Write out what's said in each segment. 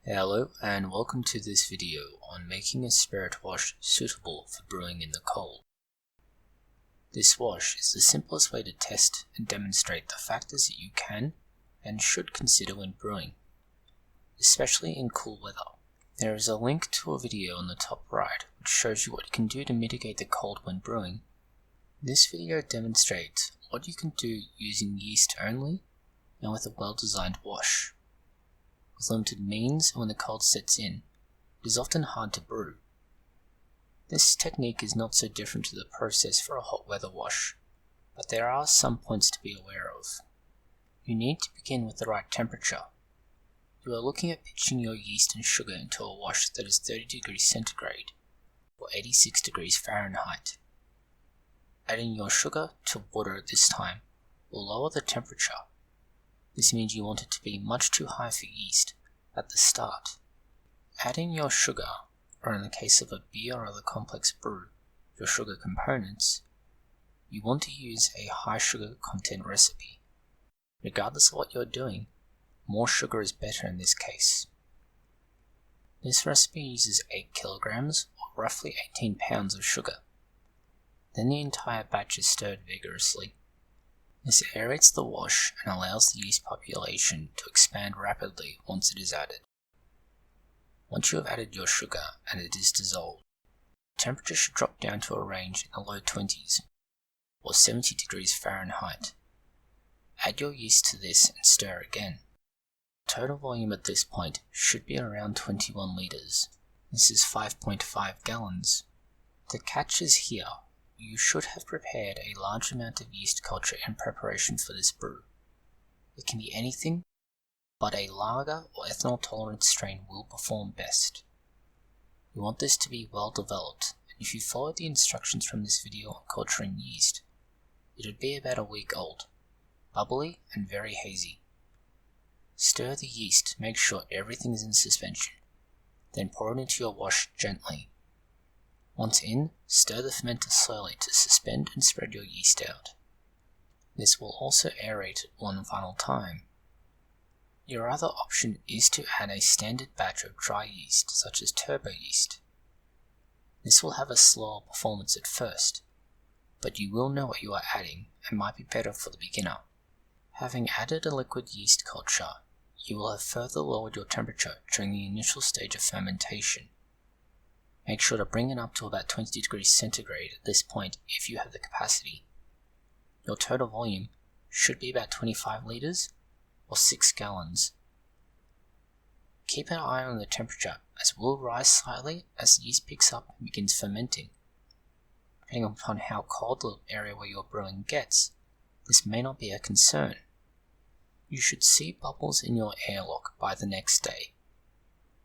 Hello and welcome to this video on making a spirit wash suitable for brewing in the cold. This wash is the simplest way to test and demonstrate the factors that you can and should consider when brewing, especially in cool weather. There is a link to a video on the top right which shows you what you can do to mitigate the cold when brewing. This video demonstrates what you can do using yeast only and with a well-designed wash. With limited means and when the cold sets in, it is often hard to brew. This technique is not so different to the process for a hot weather wash, but there are some points to be aware of. You need to begin with the right temperature. You are looking at pitching your yeast and sugar into a wash that is 30 degrees centigrade or 86 degrees Fahrenheit. Adding your sugar to water at this time will lower the temperature. This means you want it to be much too high for yeast at the start. Adding your sugar, or in the case of a beer or other complex brew, your sugar components, you want to use a high sugar content recipe. Regardless of what you're doing, more sugar is better in this case. This recipe uses 8 kilograms or roughly 18 pounds of sugar. Then the entire batch is stirred vigorously. This aerates the wash and allows the yeast population to expand rapidly once it is added. Once you have added your sugar and it is dissolved, the temperature should drop down to a range in the low 20s, or 70 degrees Fahrenheit. Add your yeast to this and stir again. Total volume at this point should be around 21 litres. This is 5.5 gallons. The catch is here. You should have prepared a large amount of yeast culture in preparation for this brew. It can be anything, but a lager or ethanol tolerant strain will perform best. You want this to be well developed, and if you follow the instructions from this video on culturing yeast, it would be about a week old, bubbly and very hazy. Stir the yeast to make sure everything is in suspension, then pour it into your wash gently. Once in, stir the fermenter slowly to suspend and spread your yeast out. This will also aerate it one final time. Your other option is to add a standard batch of dry yeast such as turbo yeast. This will have a slower performance at first, but you will know what you are adding and might be better for the beginner. Having added a liquid yeast culture, you will have further lowered your temperature during the initial stage of fermentation. Make sure to bring it up to about 20 degrees centigrade at this point if you have the capacity. Your total volume should be about 25 litres or 6 gallons. Keep an eye on the temperature as it will rise slightly as the yeast picks up and begins fermenting. Depending upon how cold the area where you're brewing gets, this may not be a concern. You should see bubbles in your airlock by the next day.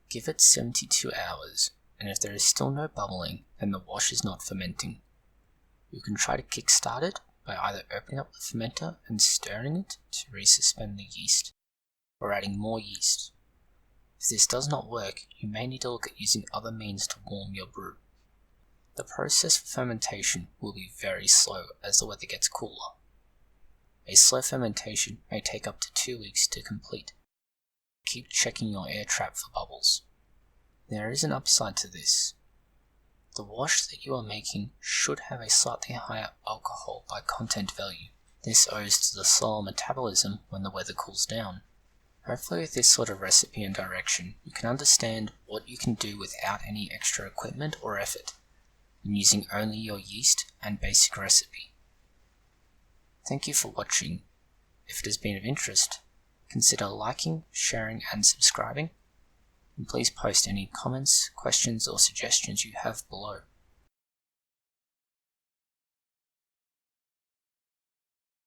Give it 72 hours. And if there is still no bubbling, then the wash is not fermenting. You can try to kickstart it by either opening up the fermenter and stirring it to resuspend the yeast, or adding more yeast. If this does not work, you may need to look at using other means to warm your brew. The process for fermentation will be very slow as the weather gets cooler. A slow fermentation may take up to 2 weeks to complete. Keep checking your air trap for bubbles. There is an upside to this. The wash that you are making should have a slightly higher alcohol by content value. This owes to the slower metabolism when the weather cools down. Hopefully with this sort of recipe and direction, you can understand what you can do without any extra equipment or effort, and using only your yeast and basic recipe. Thank you for watching. If it has been of interest, consider liking, sharing and subscribing. And please post any comments, questions or suggestions you have below.